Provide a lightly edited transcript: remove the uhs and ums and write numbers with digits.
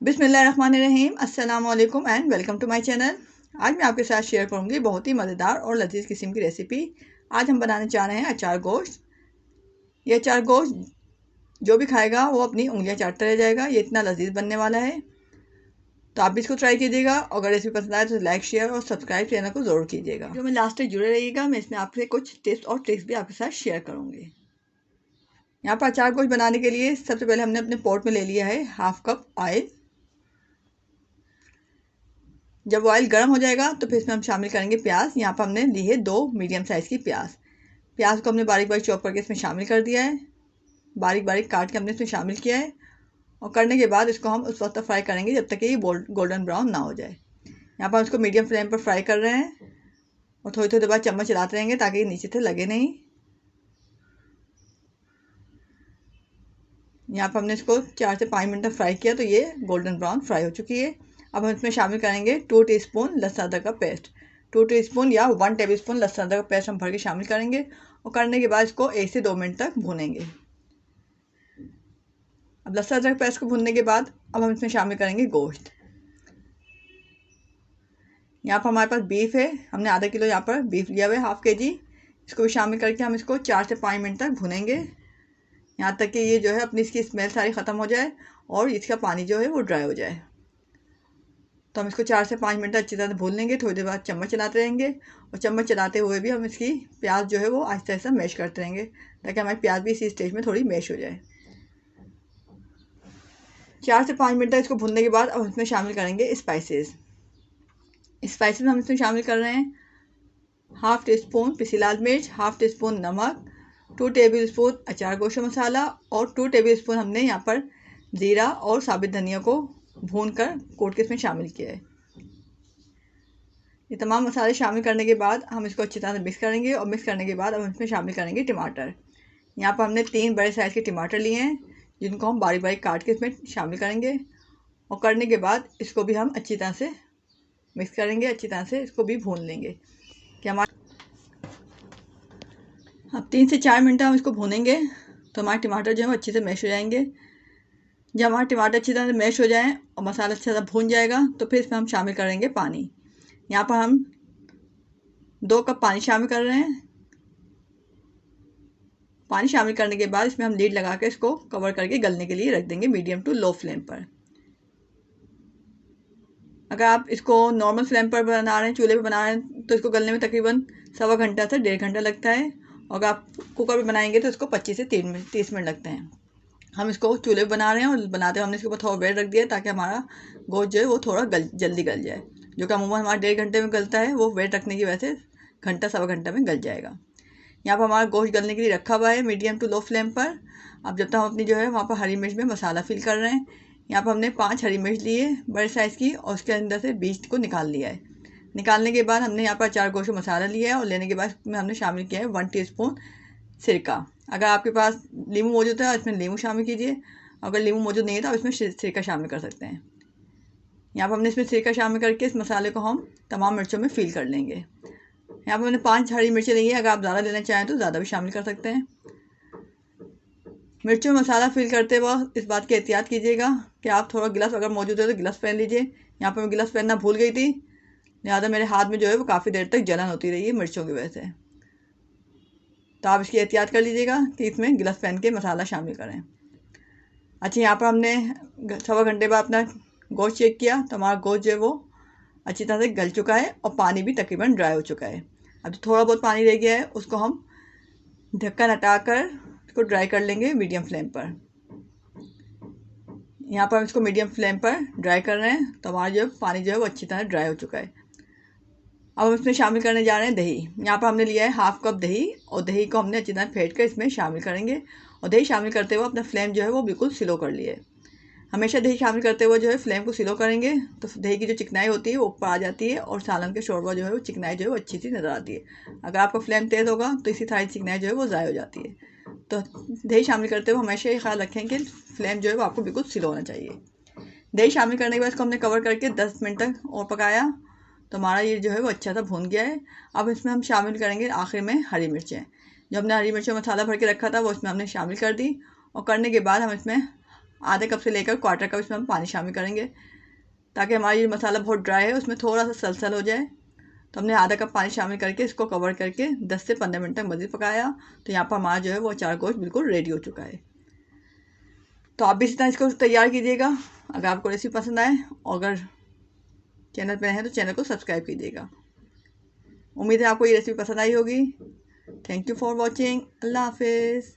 बिस्मिल्लाहिर्रहमानिर्रहीम, अस्सलाम वालेकुम and welcome to my channel. आज मैं आपके साथ शेयर करूंगी बहुत ही मज़ेदार और लजीज किस्म की रेसिपी। आज हम बनाने चाह रहे हैं अचार गोश्त। ये अचार गोश्त जो भी खाएगा वो अपनी उंगलियां चाटता रह जाएगा। ये इतना लजीज बनने वाला है, तो आप भी इसको ट्राई कीजिएगा। अगर रेसिपी पसंद आए तो लाइक, शेयर और सब्सक्राइब चैनल को ज़रूर कीजिएगा। जो मैं लास्ट तक जुड़े रहिएगा, मैं इसमें आपसे कुछ टिप्स और ट्रिक्स भी आपके साथ शेयर करूँगी। यहाँ पर अचार गोश्त बनाने के लिए सबसे पहले हमने अपने पॉट में ले लिया है हाफ कप ऑयल। जब ऑयल गर्म हो जाएगा तो फिर इसमें हम शामिल करेंगे प्याज। यहाँ पर हमने ली है 2 मीडियम साइज़ की प्याज। प्याज को हमने बारीक बारीक चॉप करके इसमें शामिल कर दिया है। बारीक बारीक काट के हमने इसमें शामिल किया है और करने के बाद इसको हम उस वक्त तक फ्राई करेंगे जब तक कि ये गोल्डन ब्राउन ना हो जाए। यहाँ पर हम इसको मीडियम फ्लेम पर फ्राई कर रहे हैं और थोड़ी थोड़ी देर बाद चम्मच चलाते रहेंगे ताकि ये नीचे से लगे नहीं। यहाँ पर हमने इसको 4 से 5 मिनट तक फ्राई किया तो ये गोल्डन ब्राउन फ्राई हो चुकी है। अब हम इसमें शामिल करेंगे 2 टीस्पून लहसुन अदरक का पेस्ट। 2 टीस्पून या 1 टेबलस्पून लहसुन अदरक का पेस्ट हम भर के शामिल करेंगे और करने के बाद इसको 1 से 2 मिनट तक भूनेंगे। अब लहसुन अदरक पेस्ट को भूनने के बाद अब हम इसमें शामिल करेंगे गोश्त। यहाँ पर हमारे पास बीफ है, हमने आधा किलो यहाँ पर बीफ लिया हुआ है, हाफ के जी। इसको भी शामिल करके हम इसको 4 से 5 मिनट तक भूनेंगे, यहाँ तक कि ये जो है अपनी इसकी स्मेल सारी ख़त्म हो जाए और इसका पानी जो है वो ड्राई हो जाए। तो हम इसको 4 से 5 मिनट अच्छी तरह भून लेंगे। थोड़ी देर बाद चम्मच चलाते रहेंगे और चम्मच चलाते हुए भी हम इसकी प्याज जो है वो आहिस्ता आहिस्ता मैश करते रहेंगे ताकि हमारी प्याज भी इसी स्टेज में थोड़ी मैश हो जाए। 4 से 5 मिनट तक इसको भूनने के बाद अब इसमें शामिल करेंगे स्पाइसेस। स्पाइसेस हम इसमें शामिल कर रहे हैं हाफ़ टी स्पून पिसी लाल मिर्च, हाफ़ टी स्पून नमक, 2 टेबल स्पून अचार गोश्त मसाला और 2 टेबल स्पून हमने यहाँ पर ज़ीरा और साबित धनिया को भून कर कोट के इसमें शामिल किया है। ये तमाम मसाले शामिल करने के बाद हम इसको अच्छी तरह से मिक्स करेंगे और मिक्स करने के बाद अब हम इसमें शामिल करेंगे टमाटर। यहाँ पर हमने 3 बड़े साइज़ के टमाटर लिए हैं जिनको हम बारीक बारीक काट के इसमें शामिल करेंगे और करने के बाद इसको भी हम अच्छी तरह से मिक्स करेंगे, अच्छी तरह से इसको भी भून लेंगे कि हमारे अब 3 से 4 मिनट हम इसको भूनेंगे तो हमारे टमाटर जो है अच्छे से मैश हो जाएंगे। जब हमारे टमाटर अच्छी तरह से मैश हो जाएं और मसाला अच्छी तरह भून जाएगा तो फिर इसमें हम शामिल करेंगे पानी। यहाँ पर हम 2 कप पानी शामिल कर रहे हैं। पानी शामिल करने के बाद इसमें हम लीड लगा के इसको कवर करके गलने के लिए रख देंगे मीडियम टू लो फ्लेम पर। अगर आप इसको नॉर्मल फ्लेम पर बना रहे हैं, चूल्हे पर बना रहे हैं, तो इसको गलने में तकरीबन 1.25 घंटा से 1.5 घंटा लगता है और अगर आप कुकर पर बनाएंगे तो इसको 25 से 30 मिनट लगते हैं। हम इसको चूल्हे पर बना रहे हैं और बनाते हुए हमने इसके ऊपर थोड़ा वेट रख दिया ताकि हमारा गोश्त जो है वो थोड़ा जल्दी गल जाए। जो कि अमूमन हमारा 1.5 घंटे में गलता है, वो वेट रखने की वजह से घंटा 1.25 घंटा में गल जाएगा। यहाँ पर हमारा गोश्त गलने के लिए रखा हुआ है मीडियम टू लो फ्लेम पर। अब जब तक हम अपनी जो है वहाँ पर हरी मिर्च में मसाला फिल कर रहे हैं। यहाँ पर हमने 5 हरी मिर्च ली है बड़े साइज़ की और उसके अंदर से बीज को निकाल लिया है। निकालने के बाद हमने यहाँ पर अचार गोश्त मसाला लिया है और लेने के बाद इसमें हमने शामिल किया है 1 टीस्पून सिरका। अगर आपके पास नींबू मौजूद है इसमें नींबू शामिल कीजिए, अगर नींबू मौजूद नहीं है तो आप इसमें सिरका शामिल कर सकते हैं। यहाँ पर हमने इसमें सिरका शामिल करके इस मसाले को हम तमाम मिर्चों में फिल कर लेंगे। यहाँ पर मैंने 5 हरी मिर्चें ली है, अगर आप ज़्यादा लेना चाहें तो ज़्यादा भी शामिल कर सकते हैं। मिर्चों में मसाला फिल करते वक्त इस बात की एहतियात कीजिएगा कि आप थोड़ा गिलास अगर मौजूद है तो गिलास पहन लीजिए। यहाँ पर मैं गिलास पहनना भूल गई थी, लिहाजा मेरे हाथ में जो है वो काफ़ी देर तक जलन होती रही है मिर्चों की वजह से। तो आप इसकी एहतियात कर लीजिएगा कि इसमें गिलास पहन के मसाला शामिल करें। अच्छा, यहाँ पर हमने 1.25 घंटे बाद अपना गोश्त चेक किया तो हमारा गोश्त जो है वो अच्छी तरह से गल चुका है और पानी भी तकरीबन ड्राई हो चुका है। अब थोड़ा बहुत पानी रह गया है उसको हम ढक्कन हटाकर इसको ड्राई कर लेंगे मीडियम फ्लेम पर। यहाँ पर हम इसको मीडियम फ्लेम पर ड्राई कर रहे हैं तो हमारा जो पानी जो है वो अच्छी तरह ड्राई हो चुका है। अब हम इसमें शामिल करने जा रहे हैं दही। यहाँ पर हमने लिया है हाफ़ कप दही और दही को हमने अच्छी तरह फेंट कर इसमें शामिल करेंगे और दही शामिल करते हुए अपना फ्लेम जो है वो बिल्कुल स्लो कर लिए। हमेशा दही शामिल करते हुए जो है फ्लेम को स्लो करेंगे तो दही की जो चिकनाई होती है वो ऊपर आ जाती है और सालन के शोरबा जो है वो चिकनाई जो है वो अच्छी सी नज़र आती है। अगर आपका फ्लेम तेज़ होगा तो इसी सारी चिकनाई जो है वो ज़ाय हो जाती है। तो दही शामिल करते हुए हमेशा ये ख्याल रखें कि फ्लेम जो है वो आपको बिल्कुल स्लो होना चाहिए। दही शामिल करने के बाद इसको हमने कवर करके 10 मिनट तक और पकाया तो हमारा ये जो है वो अच्छा सा भून गया है। अब इसमें हम शामिल करेंगे आखिर में हरी मिर्चें। जो हमने हरी मिर्चों मसाला भर के रखा था वो इसमें हमने शामिल कर दी और करने के बाद हम इसमें आधे कप से लेकर क्वार्टर कप इसमें हम पानी शामिल करेंगे, ताकि हमारा ये मसाला बहुत ड्राई है उसमें थोड़ा सा सलसल हो जाए। तो हमने आधा कप पानी शामिल करके इसको कवर करके 10 से 15 मिनट तक मज़ीद पकाया। तो यहाँ पर हमारा जो है वो अचार गोश्त बिल्कुल रेडी हो चुका है। तो आप भी इसी तरह इसको तैयार कीजिएगा। अगर आपको रेसिपी पसंद आए और अगर चैनल पर हैं तो चैनल को सब्सक्राइब कीजिएगा। उम्मीद है आपको ये रेसिपी पसंद आई होगी। Thank you for watching. अल्लाह हाफिज़।